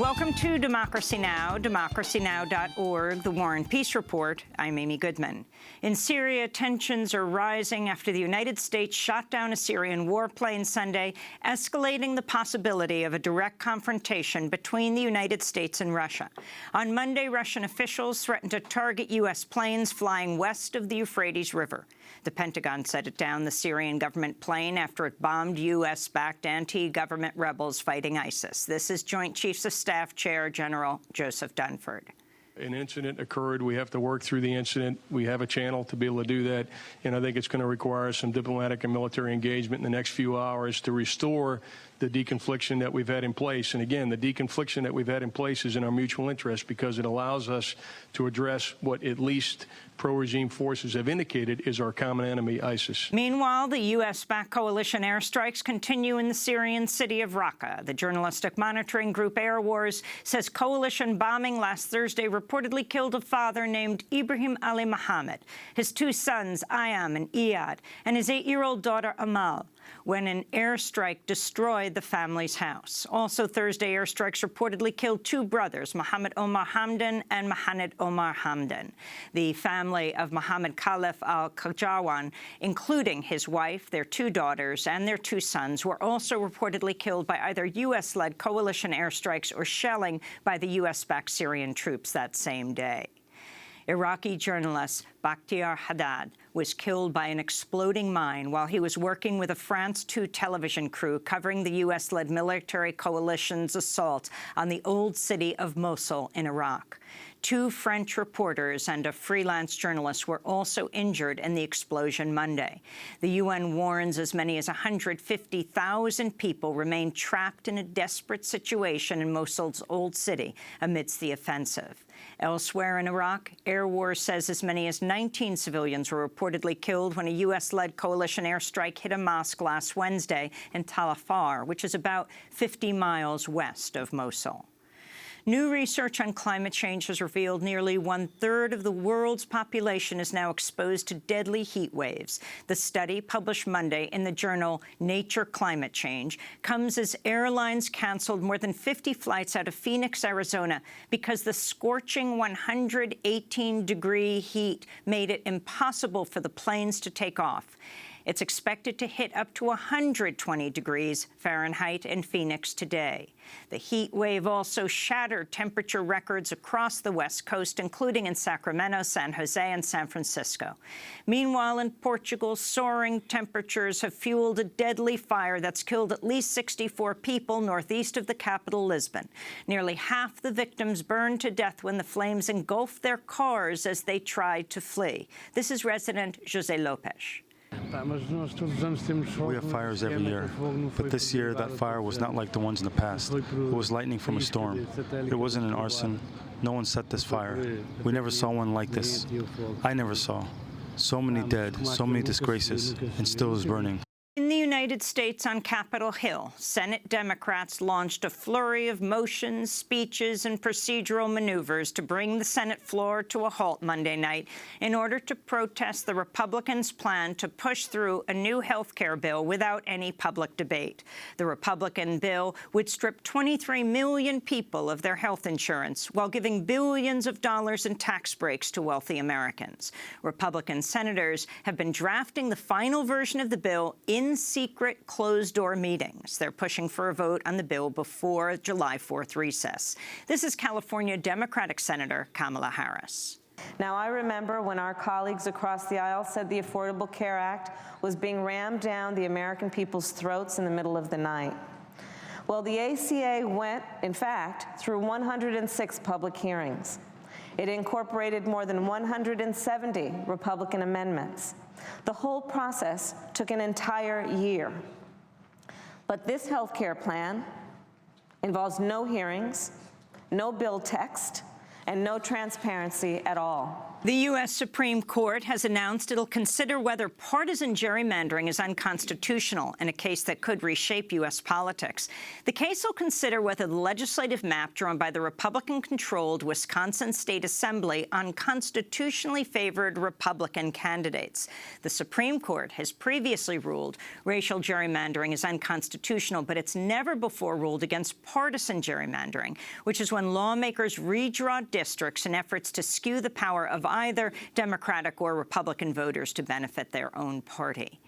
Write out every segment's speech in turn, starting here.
Welcome to Democracy Now!, democracynow.org, The War and Peace Report. I'm Amy Goodman. In Syria, tensions are rising after the United States shot down a Syrian warplane Sunday, escalating the possibility of a direct confrontation between the United States and Russia. On Monday, Russian officials threatened to target U.S. planes flying west of the Euphrates River. The Pentagon set it down the Syrian government plane after it bombed U.S.-backed anti-government rebels fighting ISIS. This is Joint Chiefs of Staff Chair General Joseph Dunford. An incident occurred. We have to work through the incident. We have a channel to be able to do that, and I think it's going to require some diplomatic and military engagement in the next few hours to restore the deconfliction that we've had in place. And again, the deconfliction that we've had in place is in our mutual interest because it allows us to address what at least pro-regime forces have indicated is our common enemy, ISIS. Meanwhile, the U.S.-backed coalition airstrikes continue in the Syrian city of Raqqa. The journalistic monitoring group Air Wars says coalition bombing last Thursday reportedly killed a father named Ibrahim Ali Mohammed, his two sons, Ayam and Iyad, and his 8-year-old daughter, Amal, when an airstrike destroyed the family's house. Also Thursday, airstrikes reportedly killed two brothers, Mohammed Omar Hamdan and Mohamed Omar Hamdan. The family of Mohammed Khalif al-Kajawan, including his wife, their two daughters, and their two sons, were also reportedly killed by either U.S.-led coalition airstrikes or shelling by the U.S.-backed Syrian troops that same day. Iraqi journalist Bakhtiar Haddad was killed by an exploding mine while he was working with a France 2 television crew covering the U.S.-led military coalition's assault on the old city of Mosul in Iraq. 2 French reporters and a freelance journalist were also injured in the explosion Monday. The UN warns as many as 150,000 people remain trapped in a desperate situation in Mosul's old city amidst the offensive. Elsewhere in Iraq, Air Wars says as many as 19 civilians were reportedly killed when a U.S.-led coalition airstrike hit a mosque last Wednesday in Tal Afar, which is about 50 miles west of Mosul. New research on climate change has revealed nearly 1/3 of the world's population is now exposed to deadly heat waves. The study, published Monday in the journal Nature Climate Change, comes as airlines canceled more than 50 flights out of Phoenix, Arizona, because the scorching 118-degree heat made it impossible for the planes to take off. It's expected to hit up to 120 degrees Fahrenheit in Phoenix today. The heat wave also shattered temperature records across the West Coast, including in Sacramento, San Jose, and San Francisco. Meanwhile, in Portugal, soaring temperatures have fueled a deadly fire that's killed at least 64 people northeast of the capital, Lisbon. Nearly half the victims burned to death when the flames engulfed their cars as they tried to flee. This is resident José Lopes. We have fires every year, but this year that fire was not like the ones in the past. It was lightning from a storm. It wasn't an arson. No one set this fire. We never saw one like this. I never saw. So many dead, so many disgraces, and still is burning. In the United States, on Capitol Hill, Senate Democrats launched a flurry of motions, speeches, and procedural maneuvers to bring the Senate floor to a halt Monday night in order to protest the Republicans' plan to push through a new health care bill without any public debate. The Republican bill would strip 23 million people of their health insurance while giving billions of dollars in tax breaks to wealthy Americans. Republican senators have been drafting the final version of the bill in secret closed-door meetings. They're pushing for a vote on the bill before July 4th recess. This is California Democratic Senator Kamala Harris. Now, I remember when our colleagues across the aisle said the Affordable Care Act was being rammed down the American people's throats in the middle of the night. Well, the ACA went, in fact, through 106 public hearings. It incorporated more than 170 Republican amendments. The whole process took an entire year. But this health care plan involves no hearings, no bill text, and no transparency at all. The U.S. Supreme Court has announced it'll consider whether partisan gerrymandering is unconstitutional in a case that could reshape U.S. politics. The case will consider whether the legislative map drawn by the Republican-controlled Wisconsin State Assembly unconstitutionally favored Republican candidates. The Supreme Court has previously ruled racial gerrymandering is unconstitutional, but it's never before ruled against partisan gerrymandering, which is when lawmakers redraw districts in efforts to skew the power of either Democratic or Republican voters to benefit their own party.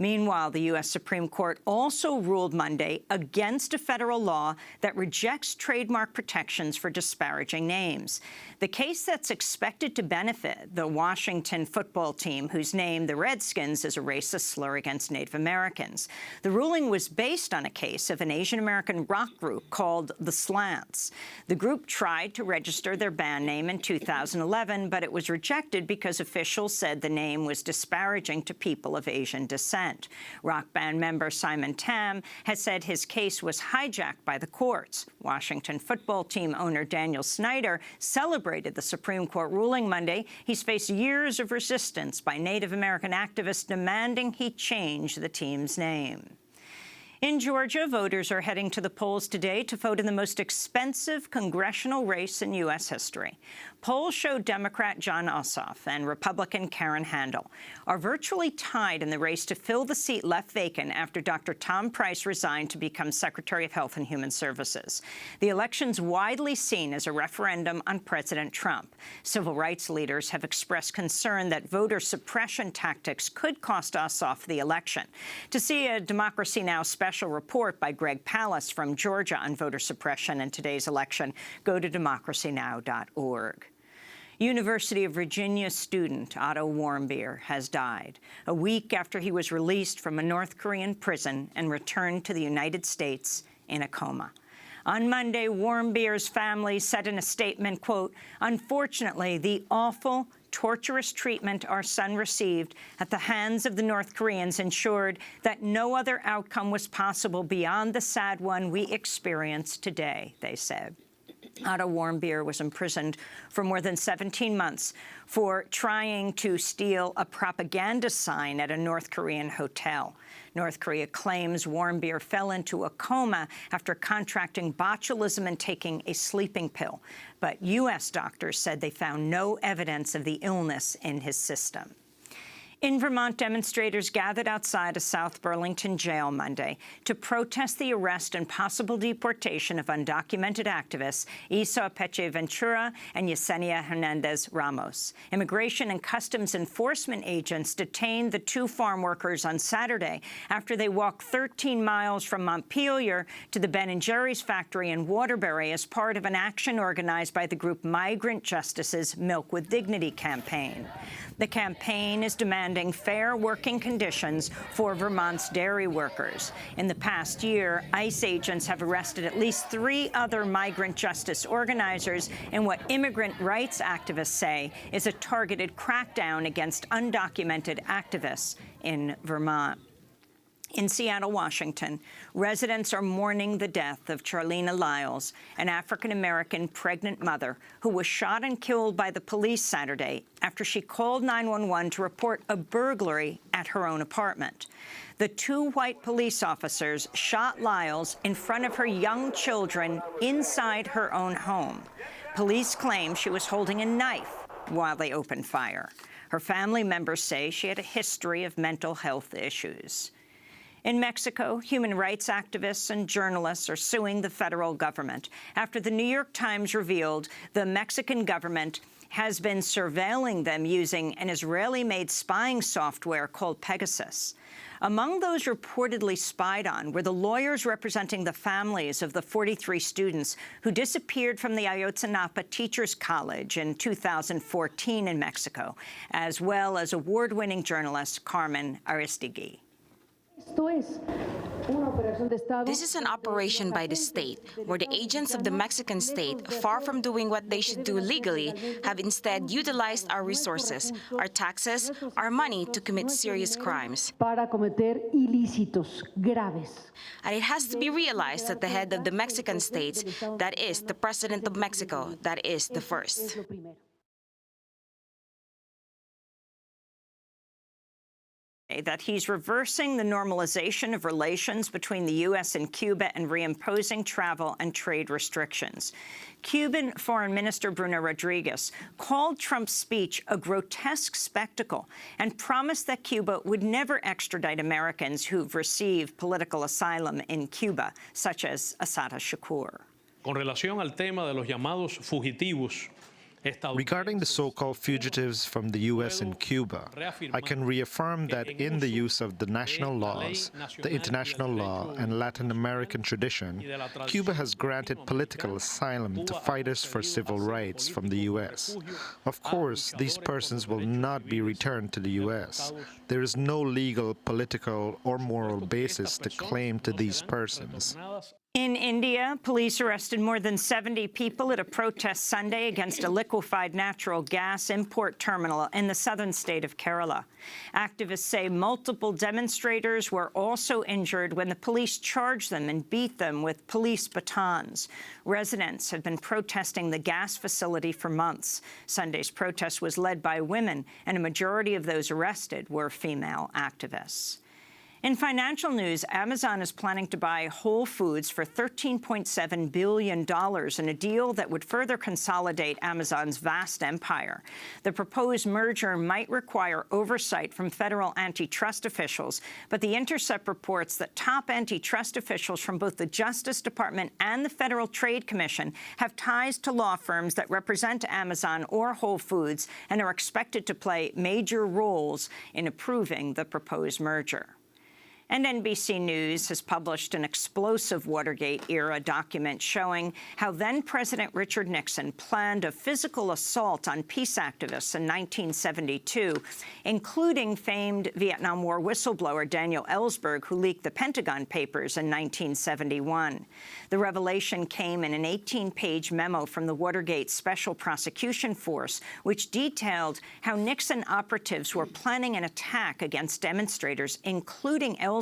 Meanwhile, the U.S. Supreme Court also ruled Monday against a federal law that rejects trademark protections for disparaging names. The case that's expected to benefit the Washington football team, whose name, the Redskins, is a racist slur against Native Americans. The ruling was based on a case of an Asian-American rock group called The Slants. The group tried to register their band name in 2011, but it was rejected because officials said the name was disparaging to people of Asian descent. Rock band member Simon Tam has said his case was hijacked by the courts. Washington football team owner Daniel Snyder celebrated the Supreme Court ruling Monday. He's faced years of resistance by Native American activists demanding he change the team's name. In Georgia, voters are heading to the polls today to vote in the most expensive congressional race in U.S. history. Polls show Democrat Jon Ossoff and Republican Karen Handel are virtually tied in the race to fill the seat left vacant after Dr. Tom Price resigned to become Secretary of Health and Human Services. The election's widely seen as a referendum on President Trump. Civil rights leaders have expressed concern that voter suppression tactics could cost Ossoff the election. To see a Democracy Now! Special report by Greg Palast from Georgia on voter suppression in today's election, go to democracynow.org. University of Virginia student Otto Warmbier has died a week after he was released from a North Korean prison and returned to the United States in a coma. On Monday, Warmbier's family said in a statement, quote, "Unfortunately, the awful, torturous treatment our son received at the hands of the North Koreans ensured that no other outcome was possible beyond the sad one we experienced today," they said. Otto Warmbier was imprisoned for more than 17 months for trying to steal a propaganda sign at a North Korean hotel. North Korea claims Warmbier fell into a coma after contracting botulism and taking a sleeping pill. But U.S. doctors said they found no evidence of the illness in his system. In Vermont, demonstrators gathered outside a South Burlington jail Monday to protest the arrest and possible deportation of undocumented activists Isa Peche Ventura and Yesenia Hernandez Ramos. Immigration and Customs Enforcement agents detained the two farm workers on Saturday after they walked 13 miles from Montpelier to the Ben & Jerry's factory in Waterbury as part of an action organized by the group Migrant Justice's Milk with Dignity campaign. The campaign is demanding fair working conditions for Vermont's dairy workers. In the past year, ICE agents have arrested at least 3 other migrant justice organizers in what immigrant rights activists say is a targeted crackdown against undocumented activists in Vermont. In Seattle, Washington, residents are mourning the death of Charlena Lyles, an African-American pregnant mother who was shot and killed by the police Saturday after she called 911 to report a burglary at her own apartment. The 2 white police officers shot Lyles in front of her young children inside her own home. Police claim she was holding a knife while they opened fire. Her family members say she had a history of mental health issues. In Mexico, human rights activists and journalists are suing the federal government after the New York Times revealed the Mexican government has been surveilling them using an Israeli-made spying software called Pegasus. Among those reportedly spied on were the lawyers representing the families of the 43 students who disappeared from the Ayotzinapa Teachers College in 2014 in Mexico, as well as award-winning journalist Carmen Aristigui. This is an operation by the state, where the agents of the Mexican state, far from doing what they should do legally, have instead utilized our resources, our taxes, our money to commit serious crimes. And it has to be realized that the head of the Mexican states, that is, the President of Mexico, that is the first. that he's reversing the normalization of relations between the U.S. and Cuba and reimposing travel and trade restrictions. Cuban Foreign Minister Bruno Rodriguez called Trump's speech a grotesque spectacle and promised that Cuba would never extradite Americans who've received political asylum in Cuba, such as Assata Shakur. Con relación al tema de los llamados fugitivos, regarding the so-called fugitives from the U.S. and Cuba, I can reaffirm that in the use of the national laws, the international law, and Latin American tradition, Cuba has granted political asylum to fighters for civil rights from the U.S. Of course, these persons will not be returned to the U.S. There is no legal, political, or moral basis to claim to these persons. In India, police arrested more than 70 people at a protest Sunday against a liquefied natural gas import terminal in the southern state of Kerala. Activists say multiple demonstrators were also injured when the police charged them and beat them with police batons. Residents have been protesting the gas facility for months. Sunday's protest was led by women, and a majority of those arrested were female activists. In financial news, Amazon is planning to buy Whole Foods for $13.7 billion in a deal that would further consolidate Amazon's vast empire. The proposed merger might require oversight from federal antitrust officials, but The Intercept reports that top antitrust officials from both the Justice Department and the Federal Trade Commission have ties to law firms that represent Amazon or Whole Foods and are expected to play major roles in approving the proposed merger. And NBC News has published an explosive Watergate-era document showing how then-President Richard Nixon planned a physical assault on peace activists in 1972, including famed Vietnam War whistleblower Daniel Ellsberg, who leaked the Pentagon Papers in 1971. The revelation came in an 18-page memo from the Watergate Special Prosecution Force, which detailed how Nixon operatives were planning an attack against demonstrators, including Ellsberg,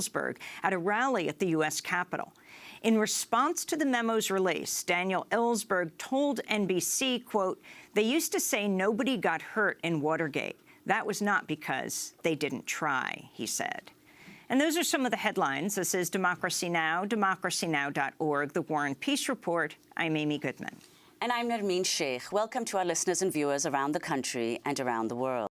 at a rally at the U.S. Capitol. In response to the memo's release, Daniel Ellsberg told NBC, quote, "They used to say nobody got hurt in Watergate. That was not because they didn't try," he said. And those are some of the headlines. This is Democracy Now!, democracynow.org, The War and Peace Report. I'm Amy Goodman. And I'm Nermeen Sheikh. Welcome to our listeners and viewers around the country and around the world.